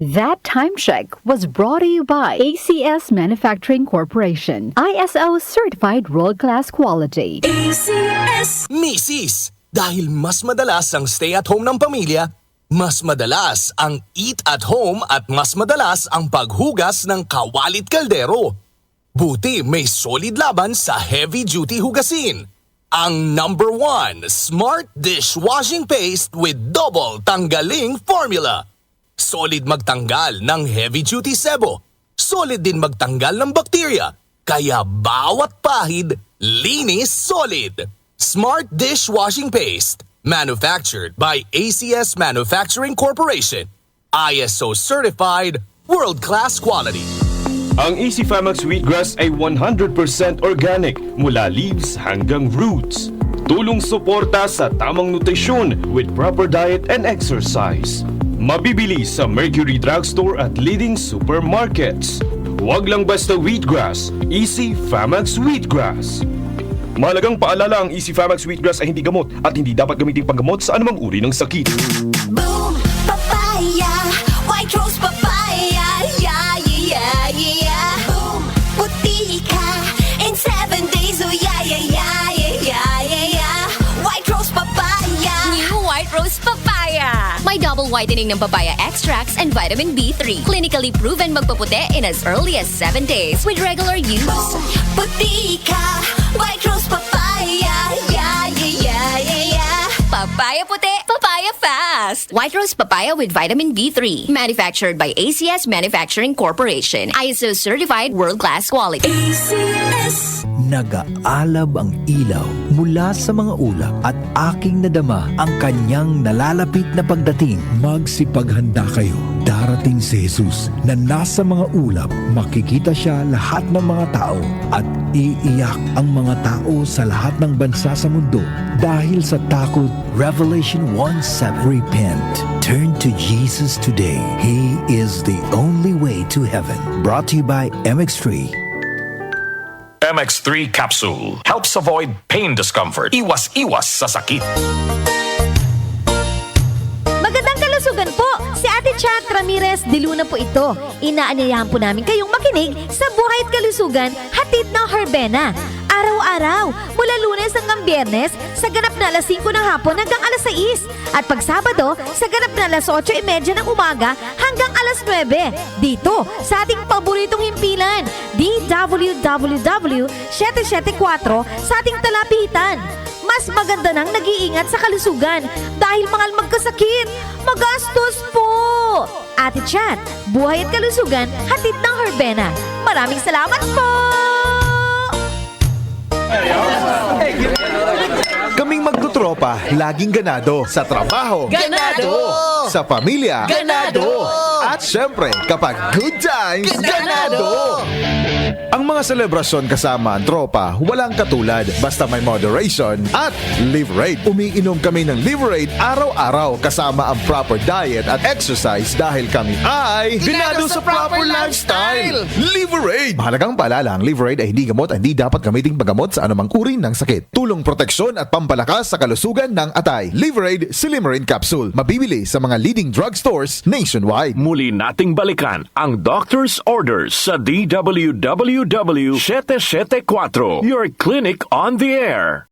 That time check was brought to you by ACS Manufacturing Corporation, ISO certified world-class quality. ACS! Misis, dahil mas madalas ang stay at home ng pamilya, mas madalas ang eat at home at mas madalas ang paghugas ng kawalit kaldero. Buti may solid laban sa heavy-duty hugasin. Ang number 1 Smart Dishwashing Paste with double tanggaling formula. Solid magtanggal ng heavy-duty sebo. Solid din magtanggal ng bakterya. Kaya bawat pahid, linis solid. Smart Dishwashing Paste. Manufactured by ACS Manufacturing Corporation. ISO certified, world-class quality. Ang Easy Famax Wheatgrass ay 100% organic mula leaves hanggang roots. Tulong suporta sa tamang nutrisyon with proper diet and exercise. Mabibili sa Mercury Drugstore at leading supermarkets. Huwag lang basta wheatgrass, Easy Famax Wheatgrass. Mahalagang paalala, ang Easy Famax Wheatgrass ay hindi gamot at hindi dapat gamitin panggamot sa anumang uri ng sakit. Boom! Papaya! White rose papaya! Yeah, yeah, yeah! Boom! Puti ka! In 7 days, oh yeah, yeah, yeah, yeah, yeah, yeah! White rose papaya! New White Rose Papaya! May double whitening ng papaya extracts and vitamin B3. Clinically proven magpaputi in as early as 7 days with regular use. Boom! Puti ka! White rose papaya! Yeah, yeah, yeah, yeah, yeah! Papaya puti, papaya fast! White Rose Papaya with vitamin B3. Manufactured by ACS Manufacturing Corporation. ISO certified world-class quality. ACS! Nag-aalab ang ilaw mula sa mga ulap at aking nadama ang kanyang nalalapit na pagdating. Magsipaghanda kayo. Darating si Jesus na nasa mga ulap. Makikita siya lahat ng mga tao at iiyak ang mga tao sa lahat ng bansa sa mundo dahil sa takot. Revelation 1:7. Repent. Turn to Jesus today. He is the only way to heaven. Brought to you by MX3. MX3 capsule helps avoid pain discomfort. Iwas-iwas sa sakit. Magandang kalusugan po! Si Ate Chat Ramirez de Luna po ito. Inaanyayahan po namin kayong makinig sa Buhay at Kalusugan, hatid ng Herbena. Araw-araw, mula Lunes hanggang Biyernes, sa ganap na alas 5 ng hapon hanggang alas 6. At pag Sabado, sa ganap na alas 8:30 ng umaga hanggang alas 9. Dito, sa ating paboritong himpilan, DWWW 774 sa ating talapitan. Mas maganda nang nag-iingat sa kalusugan dahil mahal magkasakit. Magastos po! Ate Chat, Buhay at Kalusugan, hatid ng Herbena. Maraming salamat po! Kaming magtutropa, laging ganado. Sa trabaho, Ganado! Sa pamilya, Ganado! At syempre, kapag good times, ganado! Ang mga selebrasyon kasama ang tropa, walang katulad. Basta may moderation at Liverade. Umiinom kami ng Liverade araw-araw kasama ang proper diet at exercise dahil kami ay ganado sa proper lifestyle. Liverade! Mahalagang paalala, ang Liverade ay hindi gamot at hindi dapat gamiting paggamot sa anumang uri ng sakit. Tulong proteksyon at pampalakas sa kalusugan ng atay. Liverade Silimarin Capsule. Mabibili sa mga leading drugstores nationwide. Muli nating balikan ang doctor's orders sa DWWW 774, your clinic on the air.